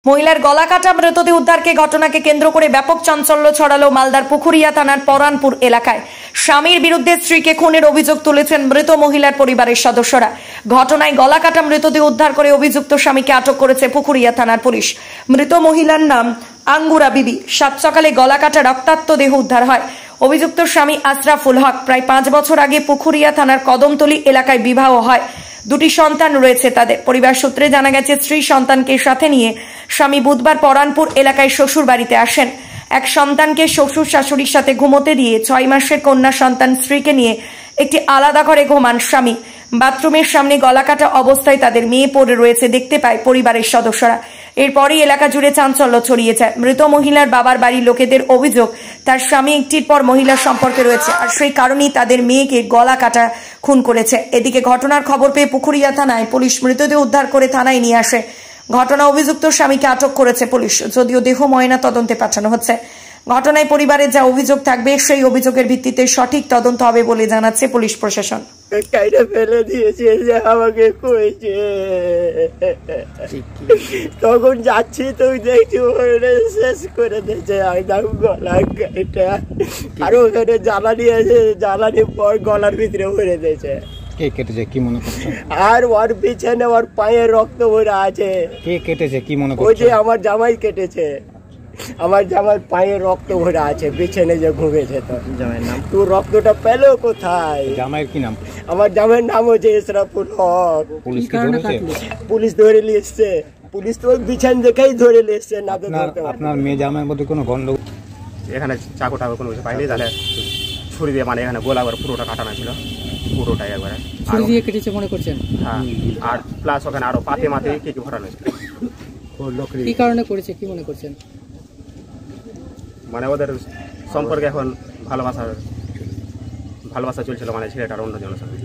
মহিলার গলা কাটা মৃতদেহ উদ্ধারকে ঘটনাকে কেন্দ্র করে ব্যাপক চাঞ্চল্য ছড়ালো মালদার পুকুরিয়া থানার পরানপুর এলাকায়। স্বামীর বিরুদ্ধে স্ত্রীকে খুনের অভিযোগ তুলেছেন মৃত মহিলার পরিবারের সদস্যরা। ঘটনায় গলা কাটা মৃতদেহ উদ্ধার করে অভিযুক্ত স্বামীকে আটক করেছে পুকুরিয়া থানার পুলিশ। মৃত মহিলার নাম আঙ্গুরা বিবি। সাত সকালে গলা কাটা রক্তাক্ত দেহ উদ্ধার হয়। অভিযুক্ত স্বামী আশরাফুল হক প্রায় 5 বছর আগে পুকুরিয়া থানার কদমতলী এলাকায় বিবাহ হয়। দুটি সন্তান রয়েছে তাদের। পরিবার সূত্রে জানা গেছে, স্ত্রী সন্তানকে সাথে নিয়ে স্বামী বুধবার পরানপুর এলাকায় শ্বশুর বাড়িতে আসেন। এক সন্তানকে শ্বশুর শাশুড়ির সাথে ঘুমোতে দিয়ে 6 মাসের কন্যা সন্তান স্ত্রীকে নিয়ে একটি আলাদা ঘরে ঘুমান স্বামী। বাথরুমের সামনে গলাকাটা অবস্থায় তাদের মেয়ে পড়ে রয়েছে দেখতে পায় পরিবারের সদস্যরা। এরপরই এলাকা জুড়ে চাঞ্চল্য ছড়িয়ে যায়। মৃত মহিলার বাবার বাড়ির লোকেদের অভিযোগ, তার স্বামী একটির পর মহিলার সম্পর্কে রয়েছে, আর সেই কারণেই তাদের মেয়েকে গলা কাটা খুন করেছে। এদিকে ঘটনার খবর পেয়ে পুকুরিয়া থানায় পুলিশ মৃতদেহ উদ্ধার করে থানায় নিয়ে আসে। ঘটনা অভিযুক্ত স্বামীকে আটক করেছে পুলিশ, যদিও দেহ ময়না তদন্তে পাঠানো হচ্ছে। ঘটনায় পরিবারের যা অভিযোগ থাকবে সেই অভিযোগের ভিত্তিতে সঠিক তদন্ত হবে বলে জানাচ্ছে পুলিশ প্রশাসন। ফেলে দিয়েছে যে আমাকে কইছে, তখন যাচ্ছি তো দেখছি শেষ করে দিয়েছে একদম গলা কেটে। আর ওখানে জ্বালানি আছে, জ্বালানির পর গলার ভিতরে ভরে দিয়েছে। কে কেটেছে কি মনে করছেন? আর ওর পিছনে ওর পায়ে রক্ত ভরে আছে। কে কেটেছে কি মনে ওই করছেন? যে আমার জামাই কেটেছে। আমার জামাই পায়ে রক্ত ভরে আছে, পিছনে যে ঘুমেছে। তো জামাইয়ের নাম? তোর রক্তটা পেলো কোথায়? জামাইয়ের কি নাম? আমার জামাইয়ের নাম হচ্ছে আশরাফুল হক। পুলিশ কি ধরেছে? পুলিশ ধরে নিয়ে এসছে। পুলিশ তো বিছান দেখেই ধরে নিয়ে এসছে। না তো আপনার মেয়ে জামাইয়ের মধ্যে কোনো গন্ডগোল? এখানে চাকু টাকু কোনো কিছু পাইনি, তাহলে ছুরি দিয়ে মানে এখানে গোলা করে পুরোটা কাটানো ছিল, পুরোটাই একবারে ছুরি দিয়ে কেটেছে মনে করছেন? হ্যাঁ, আর প্লাস ওখানে আরো পাতে মাতে কি কি ভরানো ছিল। কি কারণে করেছে কি মনে করছেন? মানে ওদের সম্পর্কে এখন ভালোবাসা চলছিল, মানে ছেলেটার অন্য জনের সাথে।